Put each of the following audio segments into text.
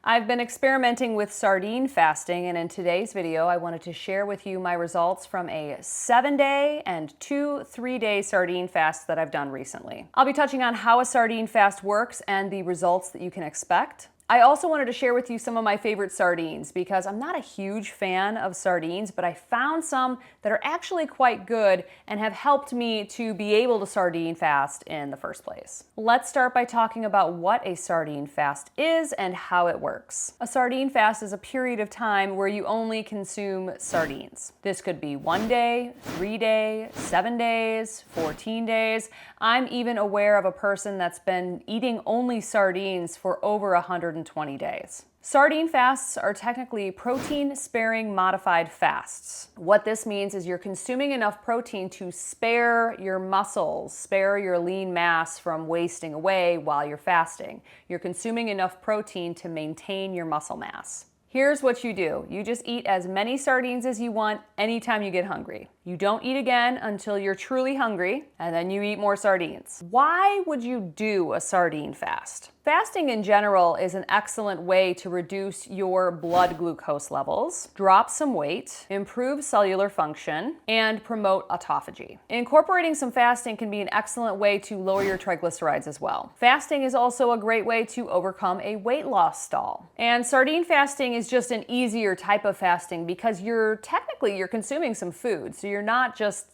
I've been experimenting with sardine fasting, and in today's video I wanted to share with you my results from a 7-day and 2 3-day sardine fasts that I've done recently. I'll be touching on how a sardine fast works and the results that you can expect. I also wanted to share with you some of my favorite sardines because I'm not a huge fan of sardines, but I found some that are actually quite good and have helped me to be able to sardine fast in the first place. Let's start by talking about what a sardine fast is and how it works. A sardine fast is a period of time where you only consume sardines. This could be 1 day, 3 days, 7 days, 14 days. I'm even aware of a person that's been eating only sardines for over 120 days. Sardine fasts are technically protein-sparing modified fasts. What this means is you're consuming enough protein to spare your muscles, spare your lean mass from wasting away while you're fasting. You're consuming enough protein to maintain your muscle mass. Here's what you do. You just eat as many sardines as you want anytime you get hungry. You don't eat again until you're truly hungry, and then you eat more sardines. Why would you do a sardine fast? Fasting in general is an excellent way to reduce your blood glucose levels, drop some weight, improve cellular function, and promote autophagy. Incorporating some fasting can be an excellent way to lower your triglycerides as well. Fasting is also a great way to overcome a weight loss stall. And sardine fasting is just an easier type of fasting because you're consuming some food, so you're not just,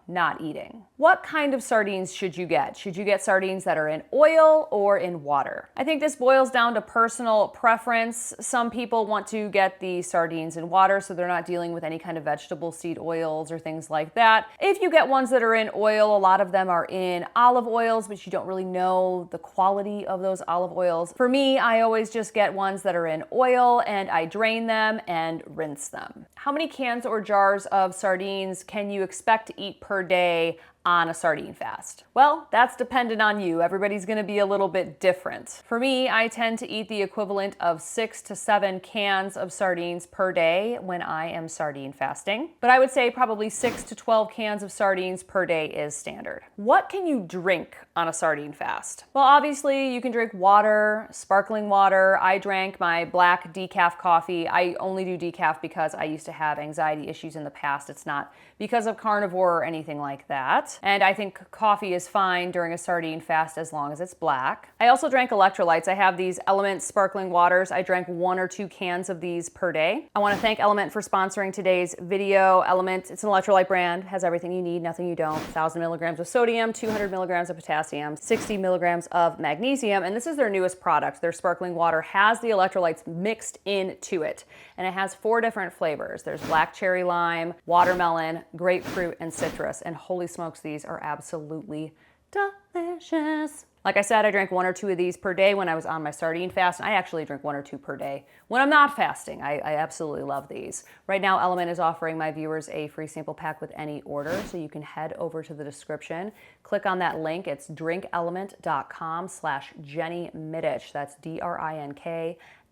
not eating. What kind of sardines should you get? Should you get sardines that are in oil or in water? I think this boils down to personal preference. Some people want to get the sardines in water so they're not dealing with any kind of vegetable seed oils or things like that. If you get ones that are in oil, a lot of them are in olive oils, but you don't really know the quality of those olive oils. For me, I always just get ones that are in oil and I drain them and rinse them. How many cans or jars of sardines can you expect to eat per day on a sardine fast? Well, that's dependent on you. Everybody's gonna be a little bit different. For me, I tend to eat the equivalent of 6 to 7 cans of sardines per day when I am sardine fasting. But I would say probably 6 to 12 cans of sardines per day is standard. What can you drink on a sardine fast? Well, obviously you can drink water, sparkling water. I drank my black decaf coffee. I only do decaf because I used to have anxiety issues in the past. It's not because of carnivore or anything like that. And I think coffee is fine during a sardine fast as long as it's black. I also drank electrolytes. I have these Element sparkling waters. I drank 1 or 2 cans of these per day. I want to thank Element for sponsoring today's video. Element, it's an electrolyte brand, has everything you need, nothing you don't. 1,000 milligrams of sodium, 200 milligrams of potassium, 60 milligrams of magnesium, and this is their newest product. Their sparkling water has the electrolytes mixed into it, and it has 4 different flavors. There's black cherry lime, watermelon, grapefruit, and citrus, and holy smokes, these are absolutely delicious. Like I said, I drank 1 or 2 of these per day when I was on my sardine fast. I actually drink 1 or 2 per day when I'm not fasting. I absolutely love these. Right now, Element is offering my viewers a free sample pack with any order, so you can head over to the description, click on that link. It's drinkelement.com/Jenny Mitich. That's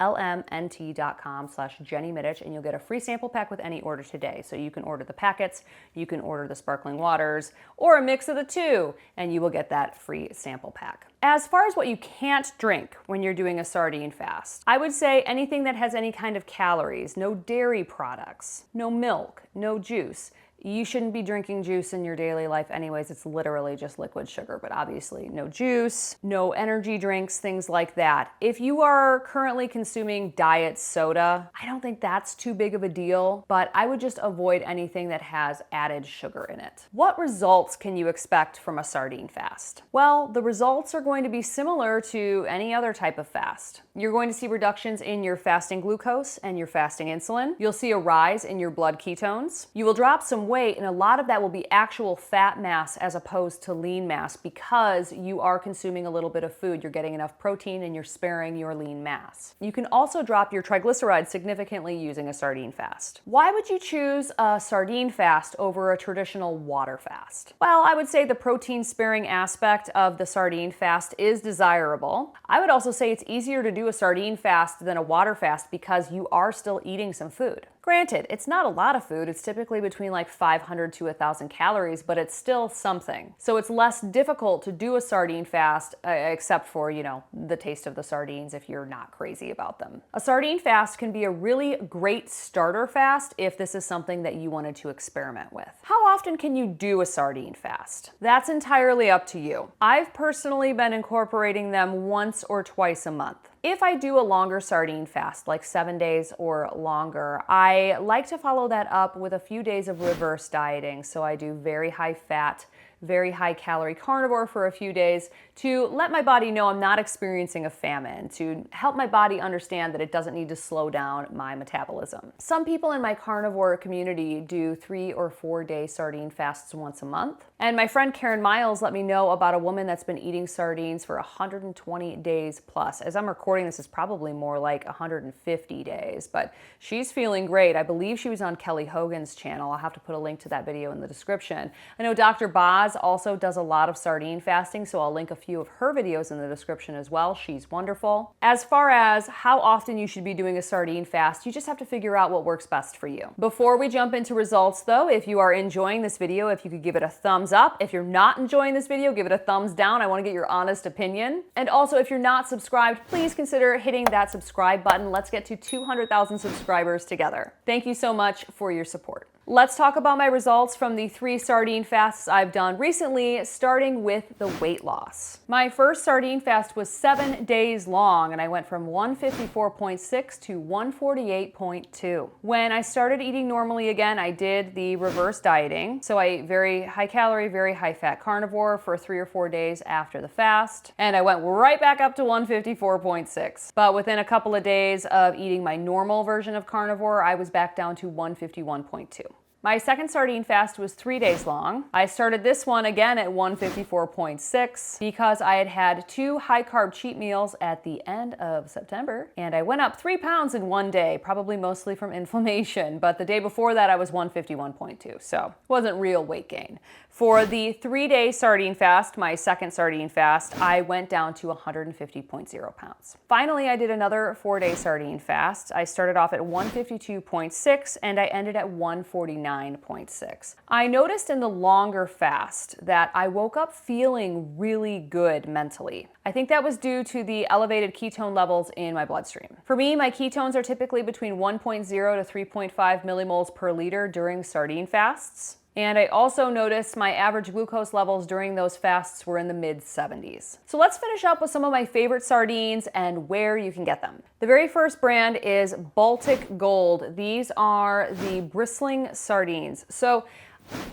DRINKLMNT.com/Jenny Mitich, and you'll get a free sample pack with any order today. So you can order the packets, you can order the sparkling waters, or a mix of the two, and you will get that free sample pack. As far as what you can't drink when you're doing a sardine fast, I would say anything that has any kind of calories, no dairy products, no milk, no juice. You shouldn't be drinking juice in your daily life anyways. It's literally just liquid sugar, but obviously no juice, no energy drinks, things like that. If you are currently consuming diet soda, I don't think that's too big of a deal, but I would just avoid anything that has added sugar in it. What results can you expect from a sardine fast? Well, the results are going to be similar to any other type of fast. You're going to see reductions in your fasting glucose and your fasting insulin. You'll see a rise in your blood ketones. You will drop some weight, and a lot of that will be actual fat mass as opposed to lean mass because you are consuming a little bit of food. You're getting enough protein and you're sparing your lean mass. You can also drop your triglycerides significantly using a sardine fast. Why would you choose a sardine fast over a traditional water fast? Well, I would say the protein sparing aspect of the sardine fast is desirable. I would also say it's easier to do do a sardine fast than a water fast because you are still eating some food. Granted, it's not a lot of food. It's typically between like 500 to 1,000 calories, but it's still something. So it's less difficult to do a sardine fast, except for, the taste of the sardines if you're not crazy about them. A sardine fast can be a really great starter fast if this is something that you wanted to experiment with. How often can you do a sardine fast? That's entirely up to you. I've personally been incorporating them once or twice a month. If I do a longer sardine fast, like 7 days or longer, I like to follow that up with a few days of reverse dieting. So I do very high fat, very high calorie carnivore for a few days to let my body know I'm not experiencing a famine, to help my body understand that it doesn't need to slow down my metabolism. Some people in my carnivore community do 3 or 4 day sardine fasts once a month. And my friend Karen Miles let me know about a woman that's been eating sardines for 120 days plus. As I'm recording this, is probably more like 150 days, but she's feeling great. I believe she was on Kelly Hogan's channel. I'll have to put a link to that video in the description. I know Dr. Boz also does a lot of sardine fasting, so I'll link a few of her videos in the description as well. She's wonderful. As far as how often you should be doing a sardine fast, you just have to figure out what works best for you. Before we jump into results though, if you are enjoying this video, if you could give it a thumbs up. If you're not enjoying this video, give it a thumbs down. I want to get your honest opinion. And also, if you're not subscribed, please consider hitting that subscribe button. Let's get to 200,000 subscribers together. Thank you so much for your support. Let's talk about my results from the 3 sardine fasts I've done recently, starting with the weight loss. My first sardine fast was 7 days long, and I went from 154.6 to 148.2. When I started eating normally again, I did the reverse dieting. So I ate very high calorie, very high fat carnivore for 3 or 4 days after the fast, and I went right back up to 154.6. But within a couple of days of eating my normal version of carnivore, I was back down to 151.2. My second sardine fast was 3 days long. I started this one again at 154.6 because I had had 2 high-carb cheat meals at the end of September, and I went up 3 pounds in 1 day, probably mostly from inflammation, but the day before that I was 151.2, so it wasn't real weight gain. For the 3-day sardine fast, my second sardine fast, I went down to 150.0 pounds. Finally, I did another 4-day sardine fast. I started off at 152.6 and I ended at 149.6. I noticed in the longer fast that I woke up feeling really good mentally. I think that was due to the elevated ketone levels in my bloodstream. For me, my ketones are typically between 1.0 to 3.5 millimoles per liter during sardine fasts. And I also noticed my average glucose levels during those fasts were in the mid-70s. So let's finish up with some of my favorite sardines and where you can get them. The very first brand is Baltic Gold. These are the bristling sardines. So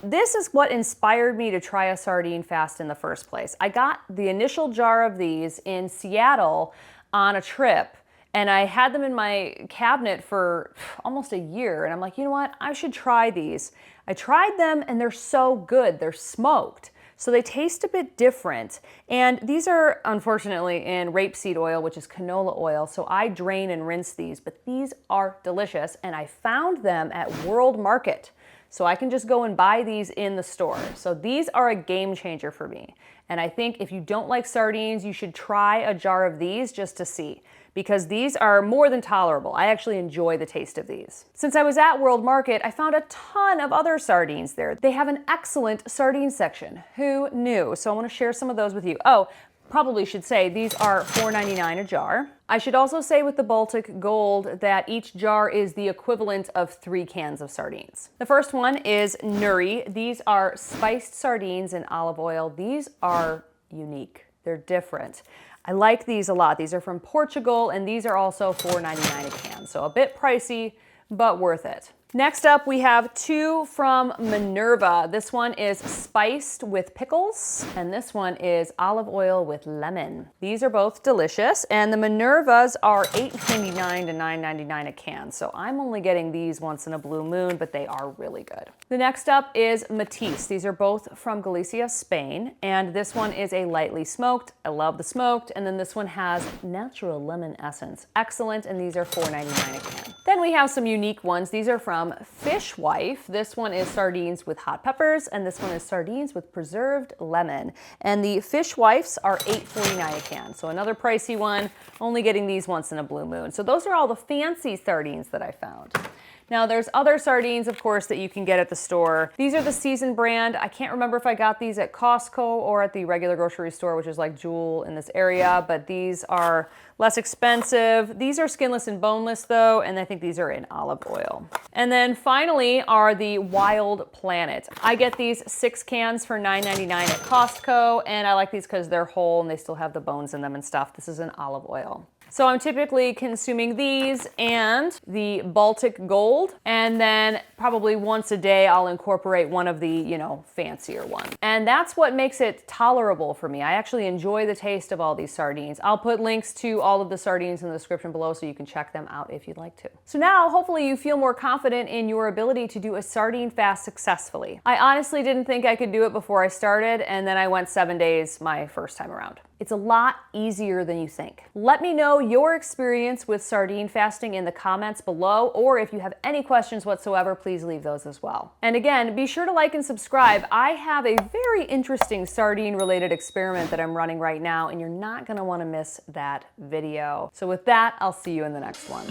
this is what inspired me to try a sardine fast in the first place. I got the initial jar of these in Seattle on a trip, and I had them in my cabinet for almost a year. And I'm like, you know what? I should try these. I tried them and they're so good. They're smoked. So they taste a bit different. And these are unfortunately in rapeseed oil, which is canola oil. So I drain and rinse these, but these are delicious. And I found them at World Market. So I can just go and buy these in the store. So these are a game changer for me. And I think if you don't like sardines, you should try a jar of these just to see, because these are more than tolerable. I actually enjoy the taste of these. Since I was at World Market, I found a ton of other sardines there. They have an excellent sardine section. Who knew? So I want to share some of those with you. Oh, probably should say these are $4.99 a jar. I should also say with the Baltic Gold that each jar is the equivalent of 3 cans of sardines. The first one is Nuri. These are spiced sardines in olive oil. These are unique. They're different. I like these a lot. These are from Portugal, and these are also $4.99 a can. So a bit pricey, but worth it. Next up, we have 2 from Minerva. This one is spiced with pickles, and this one is olive oil with lemon. These are both delicious, and the Minervas are $8.99 to $9.99 a can. So I'm only getting these once in a blue moon, but they are really good. The next up is Matisse. These are both from Galicia, Spain, and this one is a lightly smoked. I love the smoked, and then this one has natural lemon essence. Excellent, and these are $4.99 a can. Then we have some unique ones. These are from from Fishwife. This one is sardines with hot peppers, and this one is sardines with preserved lemon. And the Fishwifes are $8.49 a can, so another pricey one, only getting these once in a blue moon. So those are all the fancy sardines that I found. Now there's other sardines, of course, that you can get at the store. These are the Seasoned brand. I can't remember if I got these at Costco or at the regular grocery store, which is like Jewel in this area, but these are less expensive. These are skinless and boneless though, and I think these are in olive oil. And then finally are the Wild Planet. I get these 6 cans for $9.99 at Costco, and I like these because they're whole and they still have the bones in them and stuff. This is in olive oil. So I'm typically consuming these and the Baltic Gold, and then probably once a day I'll incorporate one of the, you know, fancier ones. And that's what makes it tolerable for me. I actually enjoy the taste of all these sardines. I'll put links to all of the sardines in the description below so you can check them out if you'd like to. So now hopefully you feel more confident in your ability to do a sardine fast successfully. I honestly didn't think I could do it before I started, and then I went 7 days my first time around. It's a lot easier than you think. Let me know your experience with sardine fasting in the comments below, or if you have any questions whatsoever, please leave those as well. And again, be sure to like and subscribe. I have a very interesting sardine related experiment that I'm running right now, and you're not gonna wanna miss that video. So with that, I'll see you in the next one.